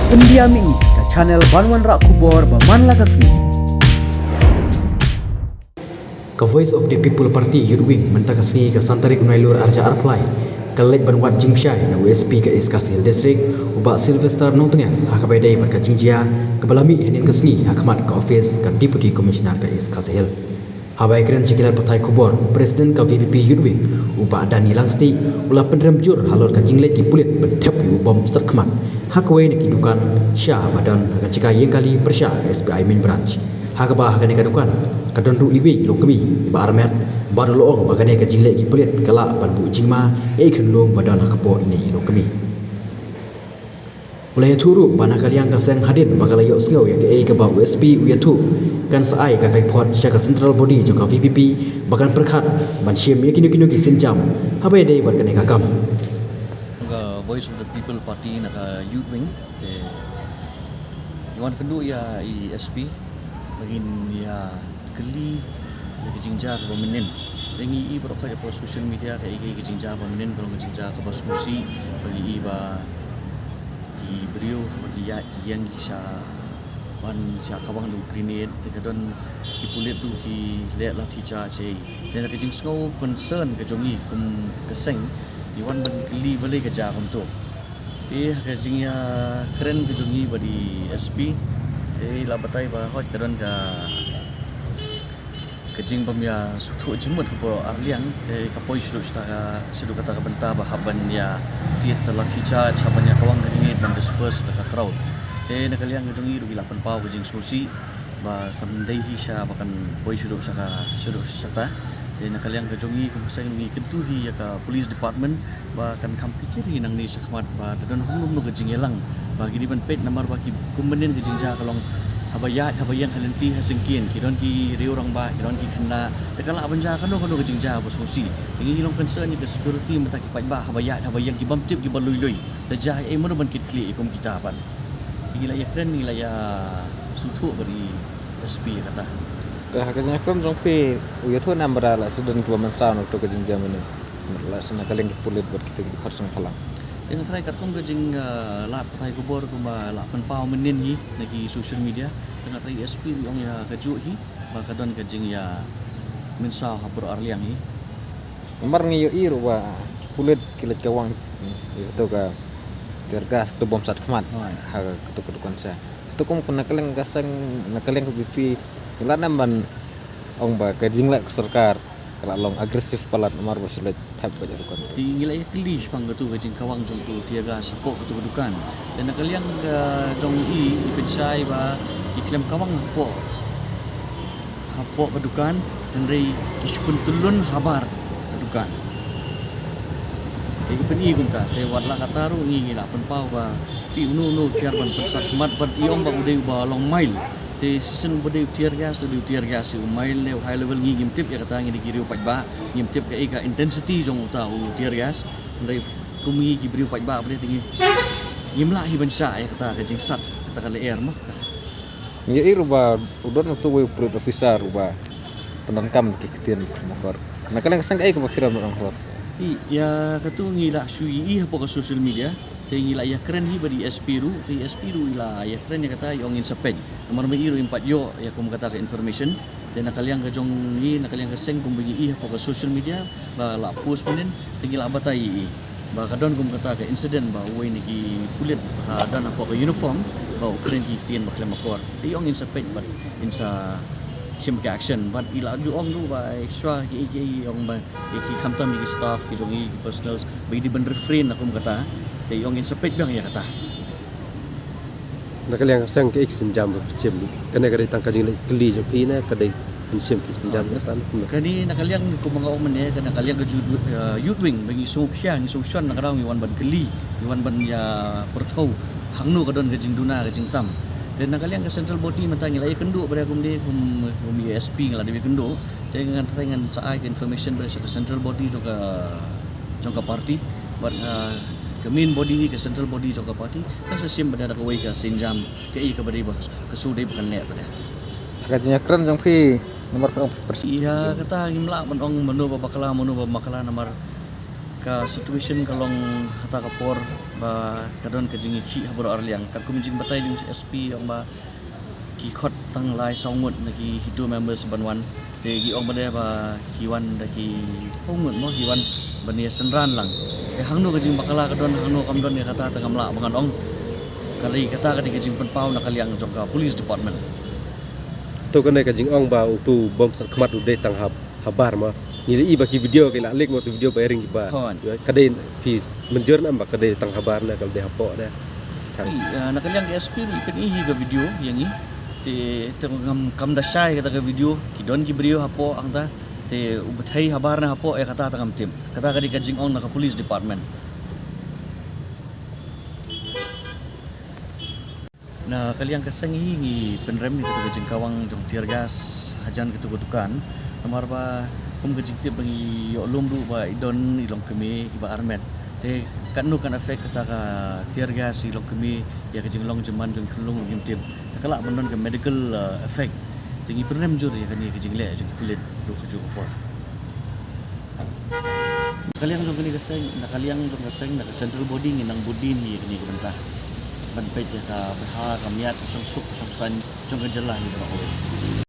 Pendiami ke channel Banwan Rak Kubor Baman Lagasmi. Ke Voice of the People Party Youth Wing mentakasni ke Santari Kunailur Arja Arplai Kalek Banwat Jingshai na USP ke Iskasil District ubak Sylvester Nongtengan hakabedai berka Jingjia kebalami henin kesni hakmat ke office ke Deputy Commissioner ke Iskasil. Habai keren sekilar Patai Kubor Presiden ke VPP Youth Wing ubak Dani Langsti ulah penrem jur halor ke Jinglek ki pulit bentep yu bom serkmat hakwai nak dukan Syah badan ke cika yang kali persya ke SPI main branch hakabah ke dukan kadon ru iwi long kemi ba armet baru loong bagane ke Jinglek ki pulit kala pan bu jingma kenlong badan hakpo ini long kemi ulai turu bana kaliang kaseng hadin bagalayok sngau ya ke ba USP uyatu kan saai ka kai pot syaka central body jongka VPP bahkan perkhat ban siam ya kinu ki sinjam habai dei bat kane kakam Nga Voice of the People Party naka Youth Wing te iwan kendu ya ESP bagin ya keli ya kejingja ke pemenen dengi i berapa ya social media ka igi kejingja pemenen kalau kejingja ke diskusi bagi i ba di beliau bagi ya yang bisa wan sia kawang du grenade te kadon ki pulit tu ki le la thi cha che dan ke jing snow concern ke jongi kum keseng iwan ban keli balik ke ja kum tu te ke jing ya keren ke jongi badi SP te la batai ba hot kadon ka ke jing pemya sutu jemut po arliang te kapoi sudu kata ka benta ba haban ya tiet la thi cha sabanya kawang grenade dan disperse ta crowd nak kalian ngejungi rugi 8 pau ke jing susi ba kandai hisya bahkan boy sudah sata nak kalian ngejungi kumseng ni ketuhi ya ka police department ba kan kampikiri nang ni sakmat ba dan humum no ke jing yelang bagi di ban pet namar bagi kumbenin ke jing ja kalong habayang kalenti hasengkien kidon ki riu orang ba kidon ki kena tekala banja kano ke jing ja bo susi ngi long concern ni ke security mata ki ba habayang ki bam tip ki balui da ja mono ban kit kli ikum kita ban gila ya keren gila ya sutu beri SP kata hakanya kan jongpi uya tu nambara la sedun ke mansa no to ke jinjam ini la sana kaleng pulit buat kita di karsang palang dengan saya kat kong ke jing la Patai Kubor ku ba 8 pau menin hi nagi social media tengah trai SP ong ya keju hi ba kadon ke jing ya mensa habur arliang hi mar ngi yo iru wa pulit kilat kawang itu ka tergas ke bom sat khamat ha ketuk konsa tu kum pun nakaleng gasang nakaleng ke BP ilan namban ong ba ke jinglek ke sarkar kala long agresif palat mar basulet tap ba jarukan tinggal ya kelish pang tu ke jing kawang jong tu tiaga sapok ketuk dukan dan nakaliang jong i pensai ba iklim kawang hapo kedukan dan rei kisupun tulun habar kedukan Egi peni gunta te watla kataru ni la penpau ba pi unu tiar ban pensakmat ban iom ba udai ba long mile te season bode tiar gas tu tiar gas mile le high level ni game tip ya kata ngi dikiri upat ba game tip ka eka intensity jong uta tiar gas ndai kumi ki bri upat ba bre tinggi ngimla hi ban sa ya kata ka jing sat kata ka le air mah ngi iru ba udon tu we pro officer ba penangkam ki ketian mokor nakaleng sang ai ke firam orang hot ya katu ngila sui i hapo ka social media te ngila ya keren hi badi SP ru ila ya keren ya kata yong insapej nomor mai iru impat yo ya kum kata ka information te nakaliang ka jong ni nakaliang ka seng kum bagi i hapo ka social media ba la post penen te ngila batai i ba kadon kum kata ka incident ba we ni ki kulit dan hapo ka uniform ba keren ki tien ba klem makor te yong insapej ba insa sim ke action but ila ju ong lu ba extra ki ong ba ki khamtam ki staff ki jong i personals ba di ben refrain akum kata te ong in sepet bang ya kata nakaliang sang ke sinjam chem kana kada tang kajing keli je pina kada sim sinjam tan kani nakaliang ko mga omen ya kana nakaliang ke youth wing bagi sokya ni sosyan nakarang iwan ban keli iwan ban ya perthau hangnu kadon ke jing duna ke jing tam dan nakaliang ke central body matang ila kendu pada kum de kum ESP ngala de kendu dengan terangan saai ke information pada central body juga party but ke main body ke central body juga party kan sesim pada ke wei ke sinjam ke i ke bari ke sude bukan net pada hakanya keren jongpi nomor persi ya kata ngimla ban ong menu ba bakala nomor ka situation kalong hata kapor ba kadon ka jingi khi habor arliang kat kumjing batay jing SP ang ba ki khot tang lai songut na ki hidu members banwan te gi ong bade ba kiwan da ki hongut mo kiwan bania senran lang te hangnu ka jing bakala kadon hangnu kamdon ni kata tangam la bangan ong kali kata ka di jing penpau na kaliang jong ka police department to kanai ka jing ong ba tu bom sat khmat u de tang habar ma ni i baki video ke la lek mo tu video ba ring ba kadai pis menjer nam ba kadai tang habar na kal de hapo da na kaliang SP ni pen ihi ga video yang ni te tengam kam da syai kata ga video kidon ki brio hapo ang ta te ubathai habar na hapo kata tangam tim kata ka di ka jing ong na ka police department na kaliang kasang hingi penrem ni kata jing kawang jong tiar gas hajan kitu kutukan namar ba kum gejing tip bangi yo lumdu ba idon ilong kemi iba armet te kanu kan efek kata ka tiar gas ilong kemi ya gejing long jeman jong khulung ngim tim takala benon ke medical effect tingi penrem jur ya kan ni gejing le jong kulit do keju kopor kaliang jong kini kasang na kaliang jong kasang na central body nginang budin ni kini bentah ban pet ya ka bahar kamiat kosong suk kosong san jong kejelah ni ba